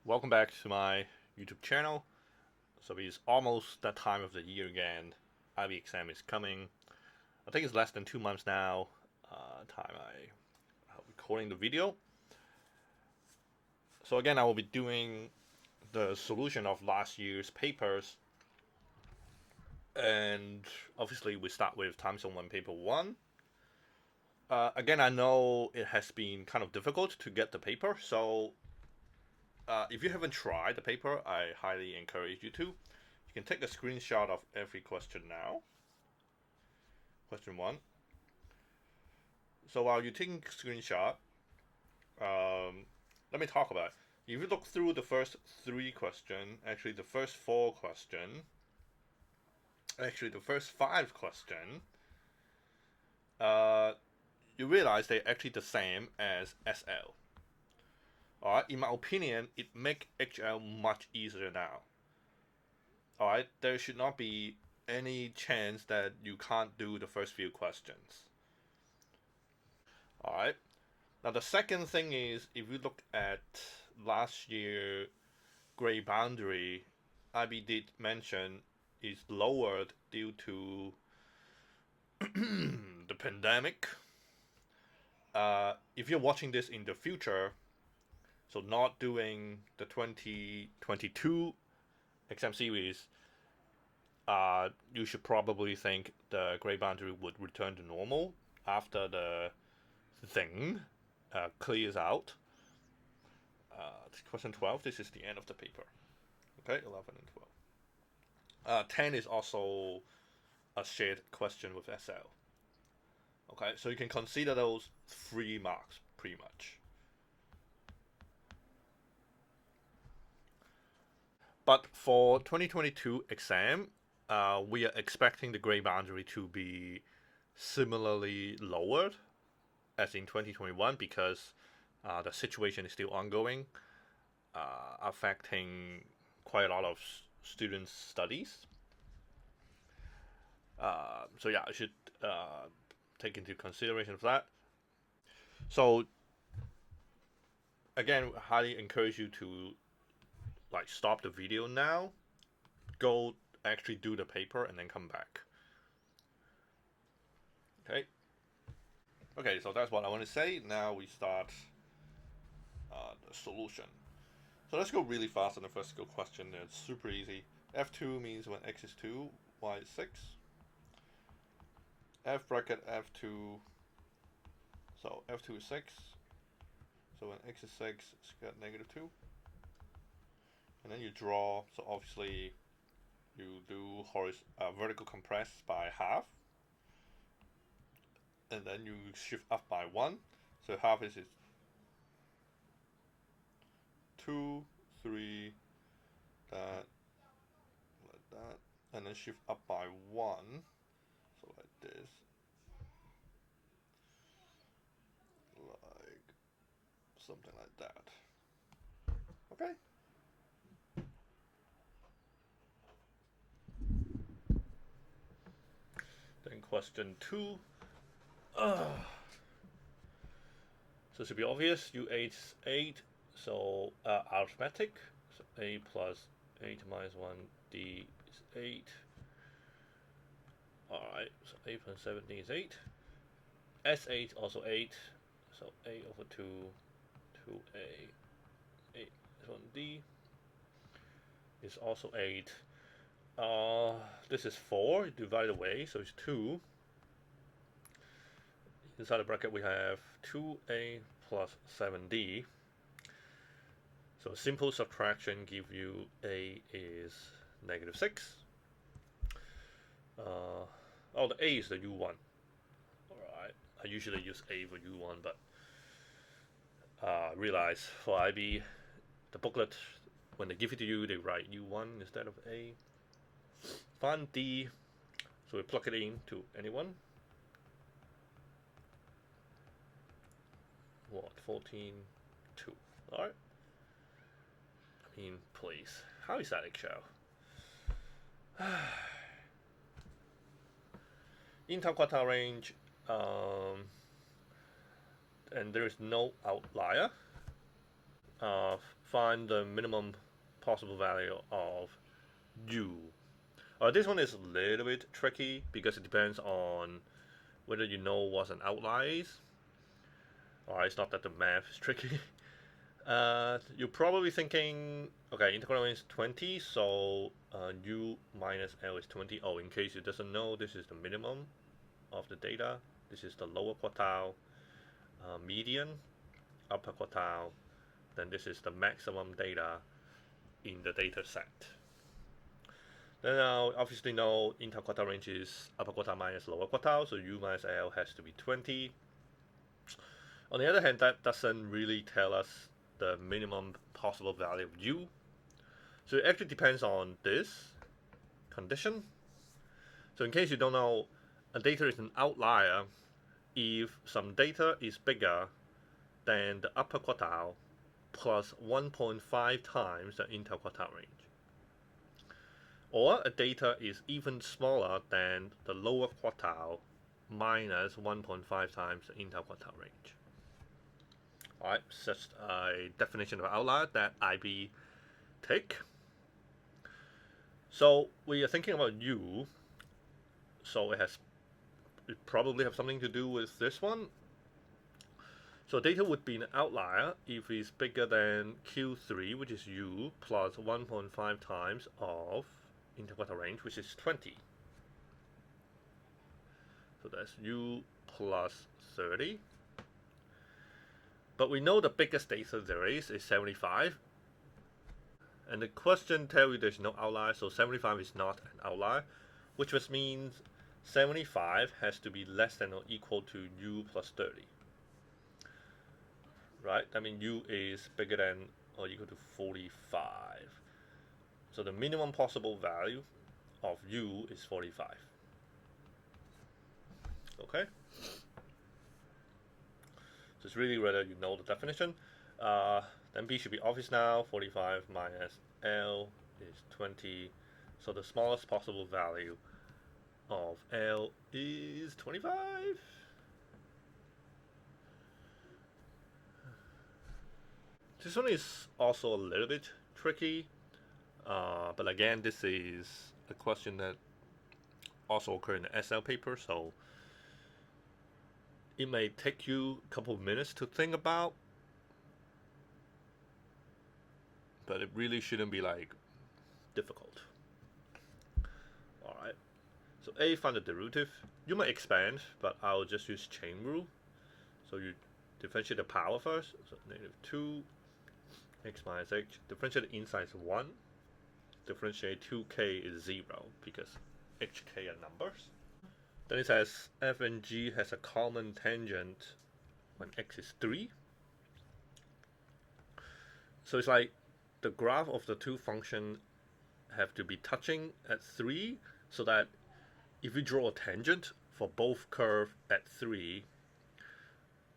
Welcome back to my YouTube channel. So it's almost that time of the year again. IB exam is coming. I think it's less than 2 months now. Time I'm recording the video. So again, I will be doing the solution of last year's papers. And obviously we start with time zone 1 paper 1. Again, I know it has been kind of difficult to get the paper, so if you haven't tried the paper, I highly encourage you to. You can take a screenshot of every question now. Question 1. So while you're taking a screenshot, let me talk about it. If you look through the first 3 questions, actually the first 4 questions, actually the first 5 questions, you realize they're actually the same as SL. Alright, in my opinion, it makes HL much easier now. Alright, there should not be any chance that you can't do the first few questions. Alright, now the second thing is, if you look at last year gray boundary, IB did mention is lowered due to the pandemic. If you're watching this in the future, so not doing the 2022 exam series, you should probably think the gray boundary would return to normal after the thing clears out. Question 12, this is the end of the paper. Okay, 11 and 12. 10 is also a shared question with SL. Okay, so you can consider those 3 marks pretty much. But for 2022 exam, we are expecting the gray boundary to be similarly lowered as in 2021 because the situation is still ongoing, affecting quite a lot of students' studies. So yeah, I should take into consideration of that. So again, highly encourage you to stop the video now, go actually do the paper, and then come back. Okay, so that's what I want to say. Now we start the solution. So let's go really fast on the first question. It's super easy. F2 means when x is 2, y is 6. F bracket F2, so F2 is 6. So when x is 6, it's got negative 2. And then you draw, so obviously you do vertical compress by half. And then you shift up by 1. So half is 2, 3, that, like that. And then shift up by 1. So like this. Like something like that. Okay. Then question 2. So it should be obvious. U8 is 8. So arithmetic. So a plus 8 minus 1, d is 8. Alright, so a plus 17 is 8. S8 also 8. So a over 2, 2a, 8 is 1d is also 8. This is 4 divided away, so it's 2. Inside the bracket we have 2a plus 7d. So simple subtraction give you a is negative 6. Oh, the a is the u1. Alright, I usually use a for u1, but realize for IB, the booklet, when they give it to you, they write u1 instead of a. Find d, so we plug it in to anyone. What, 14, 2. Alright. I mean, please. How is that eggshell? Entire quartile range, and there is no outlier. find the minimum possible value of u. This one is a little bit tricky because it depends on whether you know what an outlier is. It's not that the math is tricky. You're probably thinking, okay, integral is 20, so u minus L is 20. Oh, in case you doesn't know, this is the minimum of the data. This is the lower quartile, median, upper quartile. Then this is the maximum data in the data set. Then now, obviously know interquartile range is upper quartile minus lower quartile, so u minus L has to be 20. On the other hand, that doesn't really tell us the minimum possible value of u. So it actually depends on this condition. So in case you don't know, a data is an outlier if some data is bigger than the upper quartile plus 1.5 times the interquartile range. Or a data is even smaller than the lower quartile minus 1.5 times the interquartile range. Alright, such a definition of outlier that IB take. So we are thinking about u, so it probably have something to do with this one. So data would be an outlier if it's bigger than Q3, which is u, plus 1.5 times of interquartile range, which is 20. So that's u plus 30. But we know the biggest data there is 75. And the question tells you there's no outlier, so 75 is not an outlier, which just means 75 has to be less than or equal to u plus 30. Right? I mean, u is bigger than or equal to 45. So the minimum possible value of u is 45. Okay? So it's really whether you know the definition. Then B should be obvious now. 45 minus L is 20. So the smallest possible value of L is 25. This one is also a little bit tricky. But again, this is a question that also occurred in the SL paper, so it may take you a couple of minutes to think about, but it really shouldn't be like difficult. Alright, so A, find the derivative. You might expand, but I'll just use chain rule. So you differentiate the power first, so negative 2 x minus h, differentiate the inside is 1, differentiate 2k is 0 because hk are numbers. Then it says f and g has a common tangent when x is 3. So it's like the graph of the two functions have to be touching at 3, so that if you draw a tangent for both curves at 3,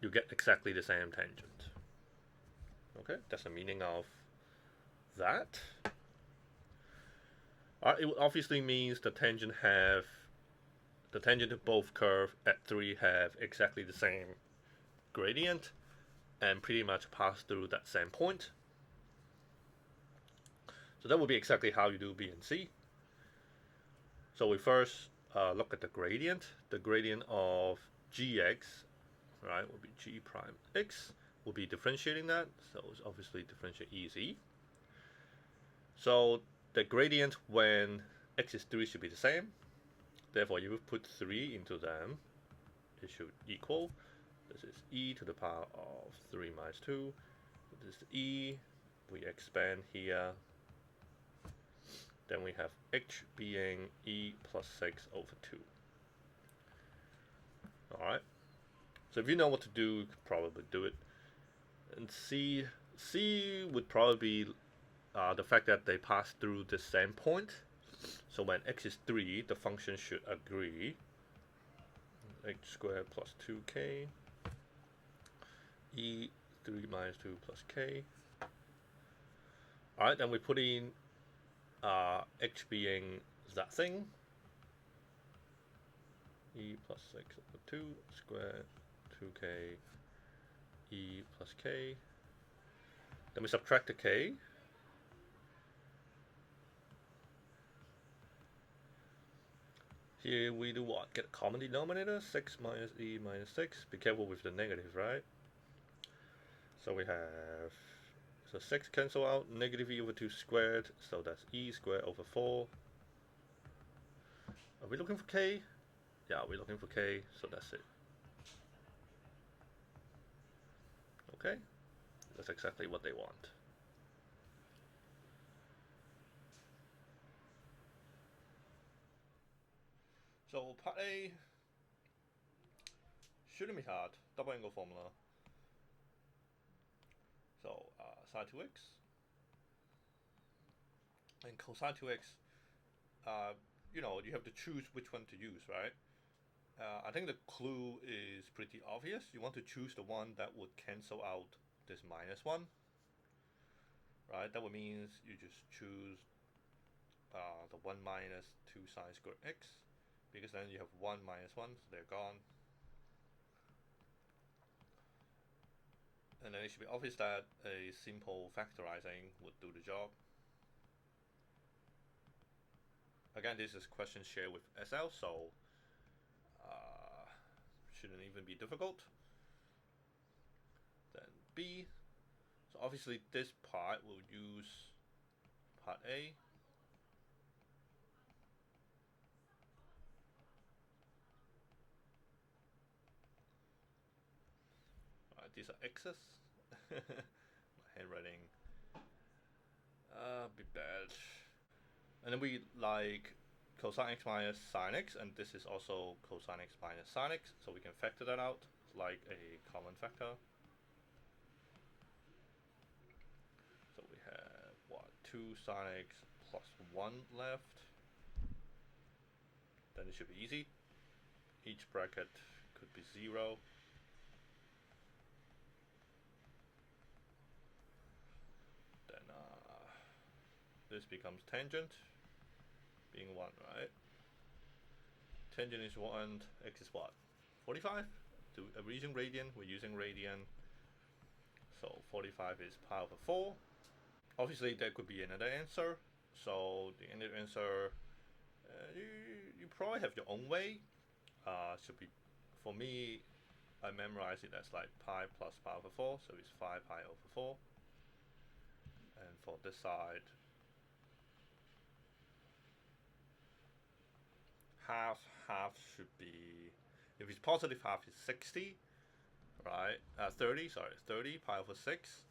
you get exactly the same tangent. Okay, that's the meaning of that. It obviously means the tangent of both curves at 3 have exactly the same gradient and pretty much pass through that same point. So that would be exactly how you do B and C. So we first look at the gradient. The gradient of gx, right, will be g prime x. We'll be differentiating that, so it's obviously differentiate easy. So the gradient when x is 3 should be the same. Therefore, you would put 3 into them. It should equal. This is e to the power of 3 minus 2. This is e. We expand here. Then we have h being e plus 6 over 2. Alright. So if you know what to do, you could probably do it. And C would probably be the fact that they pass through the same point. So when x is 3, the function should agree. H squared plus 2k. E 3 minus 2 plus k. Alright, then we put in h being that thing. E plus 6 over 2 squared 2k. E plus k. Then we subtract the k. Here we do what? Get a common denominator, 6 minus e minus 6. Be careful with the negative, right? So we have, so 6 cancel out, negative e over 2 squared, so that's e squared over 4. Are we looking for k? Yeah, we're looking for k, so that's it. Okay, that's exactly what they want. So part A shouldn't be hard. Double angle formula. So sine 2x and cosine 2x. You know, you have to choose which one to use, right? I think the clue is pretty obvious. You want to choose the one that would cancel out this minus one, right? That would mean you just choose the 1 minus 2 sine squared x, because then you have 1 minus 1, so they're gone. And then it should be obvious that a simple factorizing would do the job. Again, this is question shared with SL, so shouldn't even be difficult. Then B. So obviously this part will use part A. These are x's. My handwriting a bit bad. And then we like cosine x minus sine x, and this is also cosine x minus sine x, so we can factor that out like a common factor. So we have what, 2 sine x plus 1 left. Then it should be easy. Each bracket could be 0. Then this becomes tangent, being 1, right? Tangent is 1, x is what? 45? We're using radian, So 45 is pi over 4. Obviously, there could be another answer. So the end answer, you probably have your own way. Should be, for me, I memorize it as like pi plus pi over 4, so it's 5 pi over 4. And for this side, half should be, if it's positive half, is 60, right? 30, sorry, 30 pi over 6.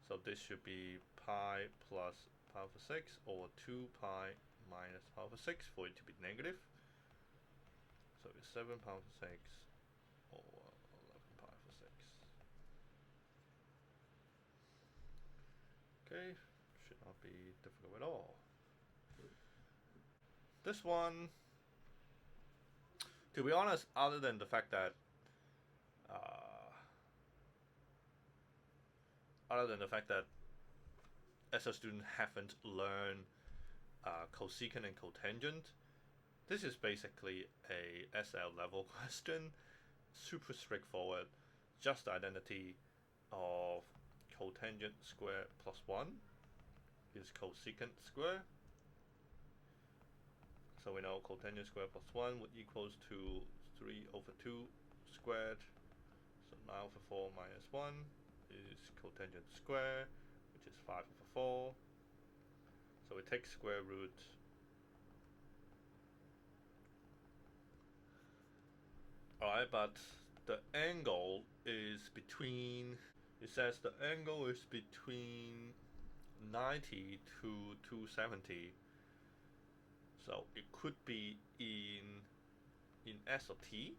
So this should be pi plus pi over 6, or 2 pi minus pi over 6 for it to be negative. So it's 7 pi over 6, or 11 pi over 6. Okay, should not be difficult at all. This one, to be honest, other than the fact that as a student haven't learned cosecant and cotangent, this is basically a SL level question, super straightforward, just the identity of cotangent square plus 1 is cosecant square. So we know cotangent square plus 1 would equals to 3 over 2 squared. So 9 over 4 minus 1 is cotangent square, which is 5 over 4. So we take square root. Alright, but the angle is between, it says the angle is between 90 to 270. So it could be in S or T,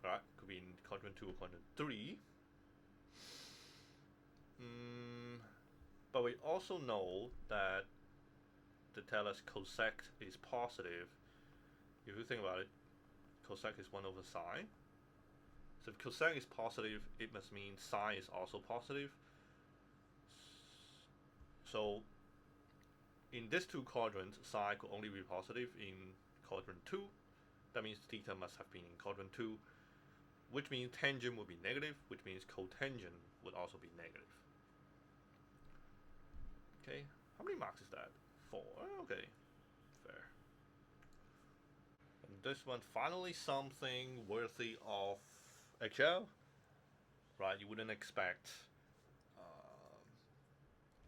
right? Could be in quadrant 2 or quadrant 3. But we also know that they tell us cosec is positive. If you think about it, cosec is 1 over sine. So if cosec is positive, it must mean sine is also positive. So in these two quadrants, sine could only be positive in quadrant 2. That means theta must have been in quadrant 2, which means tangent would be negative, which means cotangent would also be negative. Okay, how many marks is that? 4. Okay, fair. And this one, finally something worthy of HL. Right, you wouldn't expect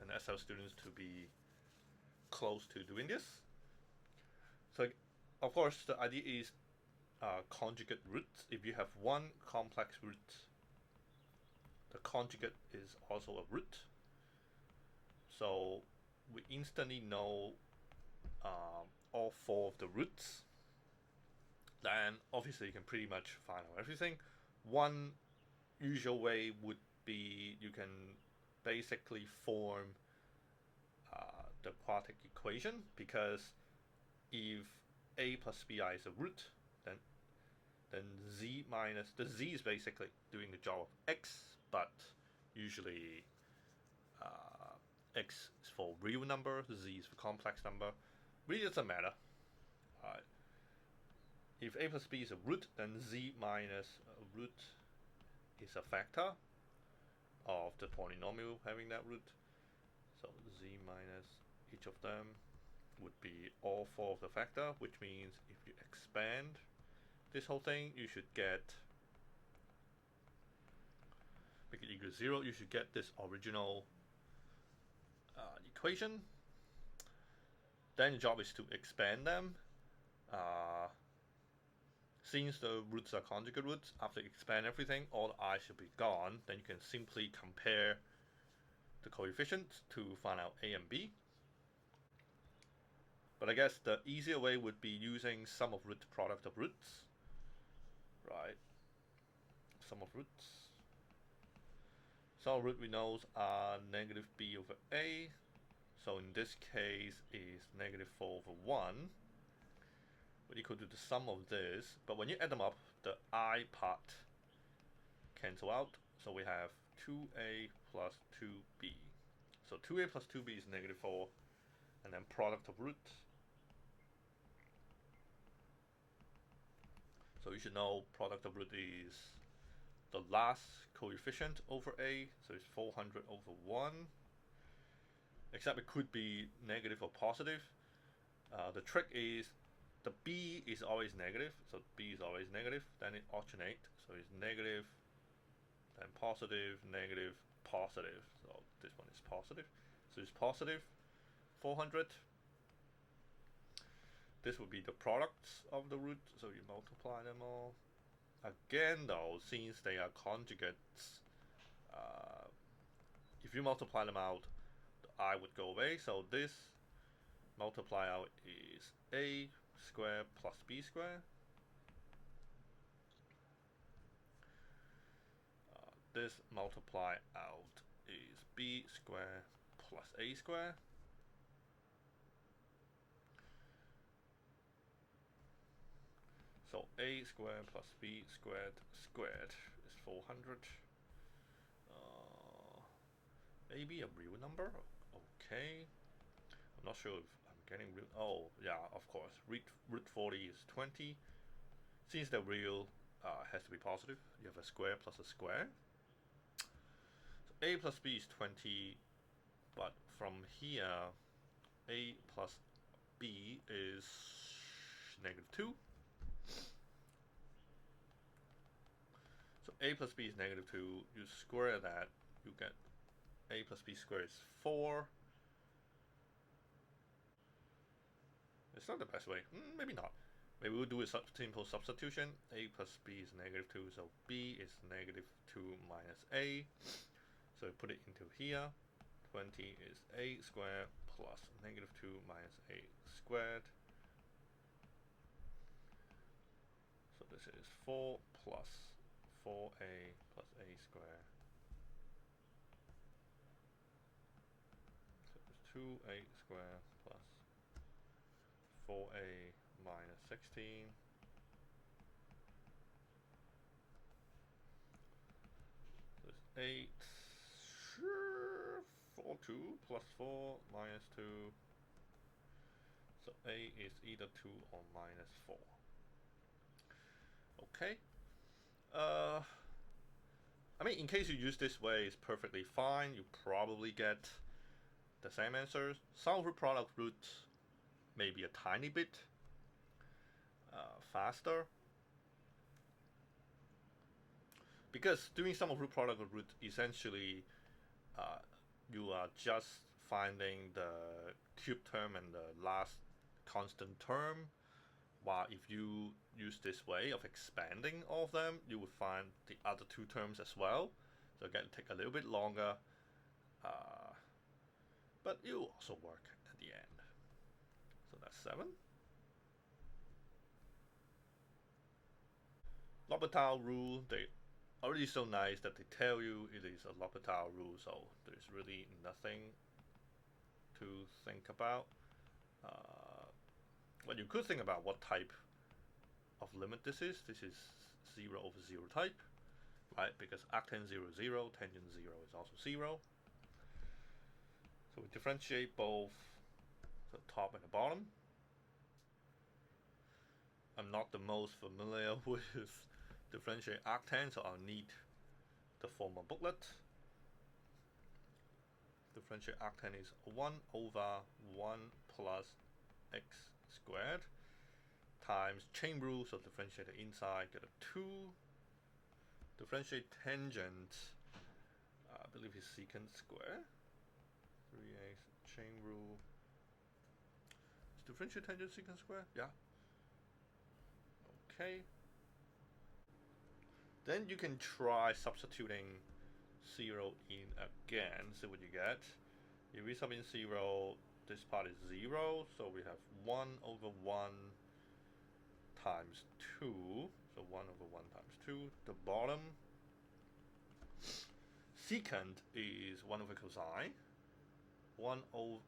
an SL student to be close to doing this. So, of course, the idea is conjugate roots. If you have one complex root, the conjugate is also a root. So we instantly know all 4 of the roots. Then obviously you can pretty much find out everything. One usual way would be you can basically form the quadratic equation, because if a plus bi is a root, then z minus, the z is basically doing the job of x, but usually x is for real number, z is for complex number. Really doesn't matter. If a plus b is a root, then z minus a root is a factor of the polynomial having that root. So z minus each of them would be all 4 of the factor, which means if you expand this whole thing, you should get, make it equal to 0, you should get this original equation. Then your job is to expand them. Since the roots are conjugate roots, after you expand everything, all the I should be gone. Then you can simply compare the coefficients to find out a and b. But I guess the easier way would be using sum of root product of roots. Right? Sum of roots. Sum of root we know are negative b over a. So in this case is negative 4 over 1. But equal to the sum of this. But when you add them up, the I part cancel out. So we have 2a plus 2b. So 2a plus 2b is negative 4. And then product of root. So you should know product of root is the last coefficient over a. So it's 400 over 1. Except it could be negative or positive. The trick is the b is always negative. So b is always negative. Then it alternates. So it's negative, then positive, negative, positive. So this one is positive. So it's positive 400. This would be the products of the root, so you multiply them all. Again though, since they are conjugates, if you multiply them out, the I would go away. So this multiply out is a squared plus b squared. This multiply out is b squared plus a squared. So a squared plus b squared squared is 400. Maybe a real number? Okay. I'm not sure if I'm getting real. Oh, yeah, of course. Root 40 is 20. Since the real has to be positive, you have a square plus a square. So a plus b is 20, but from here, a plus b is negative 2. So a plus b is negative 2. You square that, you get a plus b squared is 4. It's not the best way. Maybe not. Maybe we'll do a simple substitution. A plus b is negative 2, so b is negative 2 minus a. So we put it into here. 20 is a squared plus negative 2 minus a squared. So this is 4 plus 4a plus a squared. So it's 2a squared plus 4a minus 16. So it's 8. 4, 2 plus 4 minus 2. So a is either 2 or minus 4. Okay. I mean, in case you use this way, it's perfectly fine. You probably get the same answer. Some root product roots maybe a tiny bit faster. Because doing sum of root product of root, essentially, you are just finding the cube term and the last constant term. While if you use this way of expanding all of them, you would find the other two terms as well. So again, take a little bit longer, but it will also work at the end. So that's 7. L'Hopital rule, they already so nice that they tell you it is a L'Hopital rule, so there's really nothing to think about. Well, you could think about what type of limit this is. This is 0 over 0 type, right? Because arctan 0, 0, tangent 0 is also 0. So we differentiate both the top and the bottom. I'm not the most familiar with differentiate arctan, so I'll need the formal booklet. Differentiate arctan is 1 over 1 plus x squared times chain rule, so differentiate the inside, get a 2. Differentiate tangent, I believe is secant square. 3x chain rule. Is differentiate tangent secant square? Yeah. Okay. Then you can try substituting 0 in again, see what you get. If we sub in 0, this part is 0, so we have 1 over 1 times 2, so 1 over 1 times 2. The bottom secant is 1 over cosine. 1 over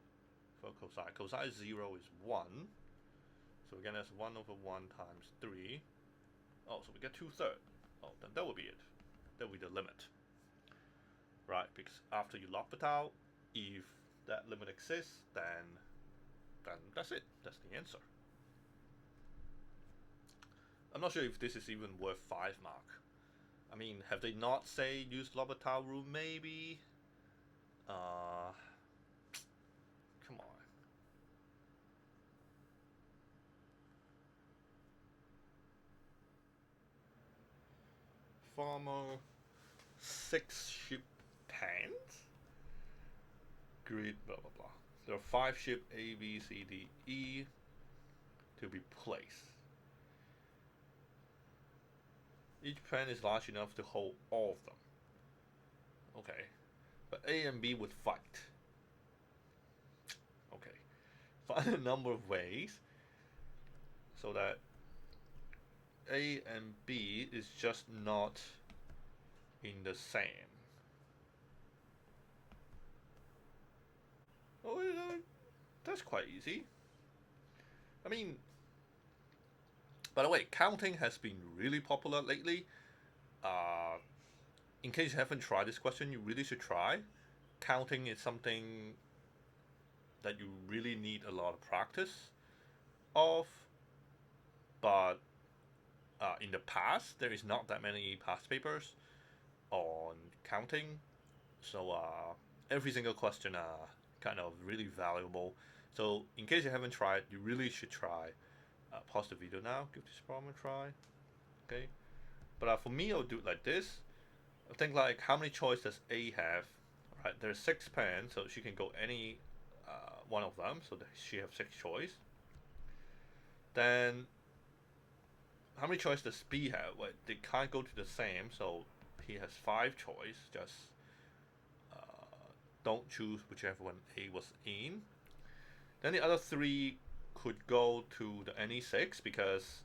cosine. Cosine 0 is 1. So again, that's 1 over 1 times 3. Oh, so we get 2/3. Oh, then that would be it. That would be the limit. Right, because after you L'Hopital, if that limit exists, then that's it. That's the answer. I'm not sure if this is even worth 5 mark. I mean, have they not say use L'Hopital rule? Maybe. Come on. Farmer 6 ship hands. Grid blah blah blah. There are 5 ship A, B, C, D, E to be placed. Each pen is large enough to hold all of them. Okay. But A and B would fight. Okay. Find a number of ways so that A and B is just not in the same. Oh, that's quite easy. I mean, by the way, counting has been really popular lately. In case you haven't tried this question, you really should try. Counting is something that you really need a lot of practice of, but in the past, there is not that many past papers on counting, so every single question are kind of really valuable. So in case you haven't tried, you really should try. Pause the video now, give this problem a try. Okay, but for me, I'll do it like this. I think like how many choices does A have? Right, there's 6 pens, so she can go any one of them. So she have 6 choice. Then how many choices does B have? Well, they can't go to the same, so he has 5 choice. Just don't choose whichever one A was in. Then the other 3 could go to the NE6 because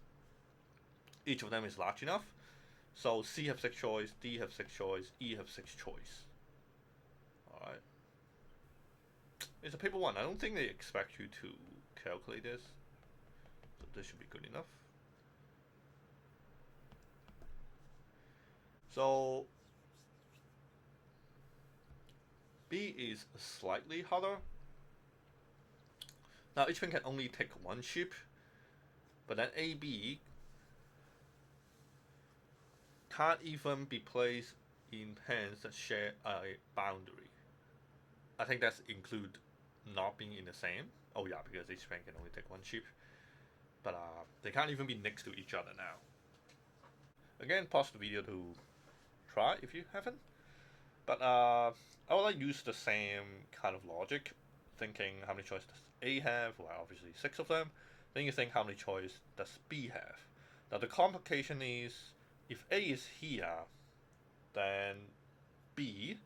each of them is large enough. So C have 6 choice, D have 6 choice, E have 6 choice. Alright. It's a paper 1. I don't think they expect you to calculate this. So this should be good enough. So B is slightly harder. Now each pen can only take 1 ship, but then AB can't even be placed in pens that share a boundary. I think that's include not being in the same. Oh yeah, because each bank can only take one chip. But they can't even be next to each other now. Again, pause the video to try if you haven't. But I would like use the same kind of logic, thinking how many choices does A have? Well, obviously 6 of them. Then you think how many choices does B have? Now the complication is if A is here, then B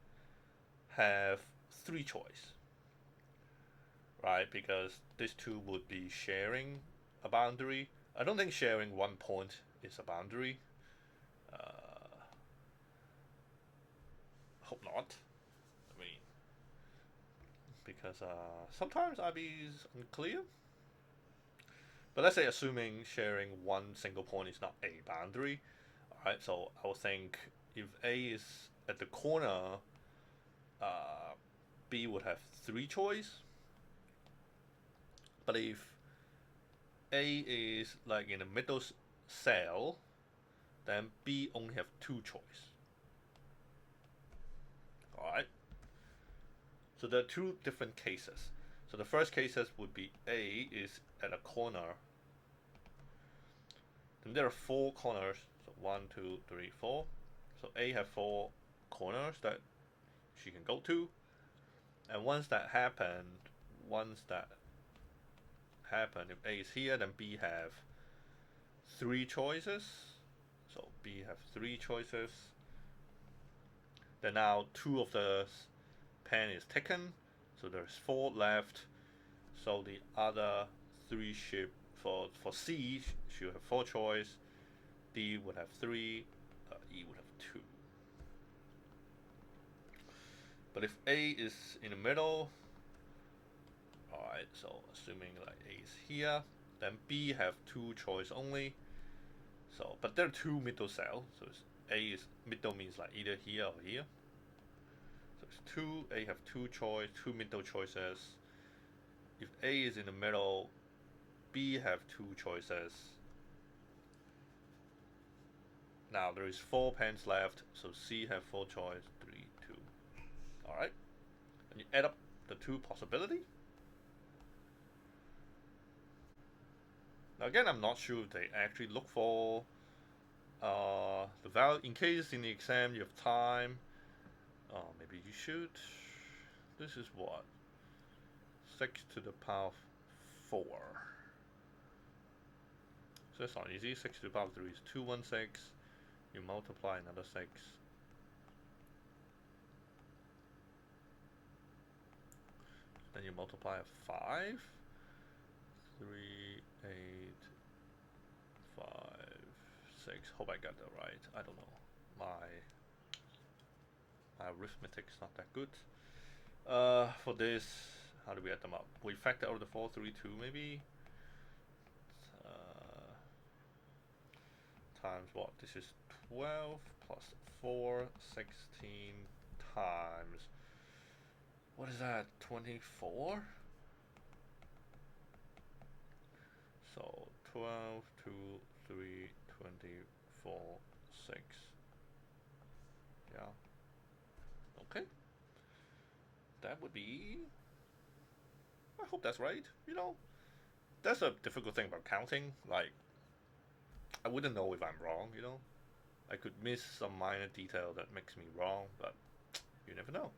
have 3 choice, right? Because these two would be sharing a boundary. I don't think sharing 1 point is a boundary. Hope not. I mean, because sometimes IB is unclear. But let's say assuming sharing one single point is not a boundary. Alright, so I would think if A is at the corner, B would have 3 choice. But if A is like in the middle cell, then B only have 2 choice. Alright. So there are 2 different cases. So the first cases would be A is at a corner. Then there are 4 corners. So 1, 2, 3, 4. So A have 4 corners that she can go to. And once that happened, if A is here, then B have 3 choices. So B have 3 choices. Then now 2 of the pen is taken, so there's 4 left. So the other 3 ship for C should have 4 choice. D would have 3. E would have 2. But if A is in the middle, alright, so assuming like A is here, then B have 2 choice only. So, but there are 2 middle cells, so A is middle means like either here or here. So it's 2, A have 2 choice, 2 middle choices. If A is in the middle, B have 2 choices. Now there is 4 pens left, so C have 4 choice, 3, 2. Alright. And you add up the 2 possibility. Now again, I'm not sure if they actually look for the value. In case in the exam you have time, maybe you should. This is what? 6 to the power 4. So that's not easy. 6 to the power 3 is 216. You multiply another 6. Then you multiply a 5. 3, 8, 5, 6. Hope I got that right. I don't know. My arithmetic's not that good. For this, how do we add them up? We factor out the 4, 3, 2 maybe. Times what? This is 12 plus 4, 16 times. What is that? 24? So 12, 2, 3, 24, 6. Yeah. Okay. That would be. I hope that's right. You know, that's a difficult thing about counting. Like, I wouldn't know if I'm wrong, you know. I could miss some minor detail that makes me wrong, but you never know.